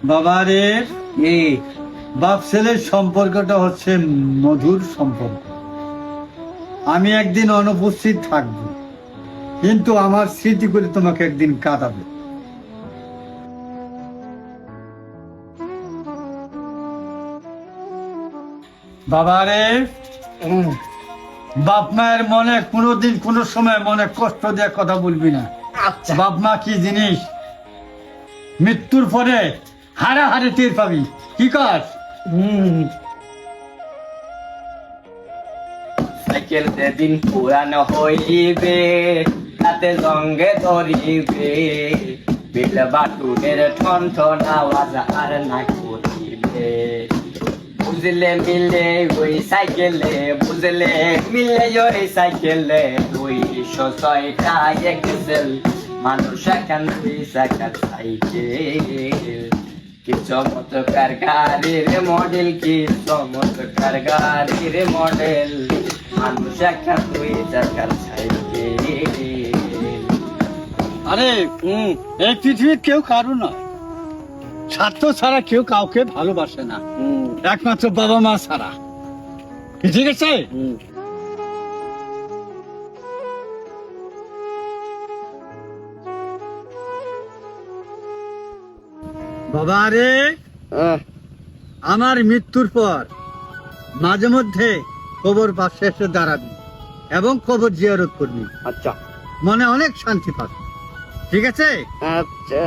বাবারে, এই বাপ ছেলের সম্পর্কটা হচ্ছে মধুর সম্পর্ক। আমি একদিন অনুপস্থিত থাকব, কিন্তু আমার স্মৃতি করে তোমাকে একদিন কাঁদাবে। বাবারে, বাপ মায়ের মনে কোনোদিন কোনো সময় মনে কষ্ট দিয়ে কথা বলবি না। আচ্ছা। বাপ মা কি জিনিস মৃত্যুর পরে হারে টের পাবি। কি কর? সাইকেল যেদিন পুরানো হইবে তাতে জঙ্গে ধরিবে, বিল বাটুরের ঠন ঠন আওয়াজ আর না করিবে। বুঝলে মিলে ওই সাইকেলে, বুঝলে মিলে ওই সাইকেলে 206টা এক্সেল, মানুষ এখন 20 সাইকেল। কি চমৎকার গাড়ির মডেল, কি চমৎকার গাড়ির মডেল, মানুষ এখন 2 সাইকেল। আরে এই পৃথিবীর কেউ কারো নয়, স্বার্থ ছাড়া কেউ কাউকে ভালোবাসে না, একমাত্র বাবা মা ছাড়া। ঠিক আছে? বাবা রে, আমার মৃত্যুর পর মাঝে মধ্যে কবর পাশে এসে দাঁড়াবি এবং কবর জিয়ারত করবি। আচ্ছা মনে অনেক শান্তি পাবি। ঠিক আছে? আচ্ছা।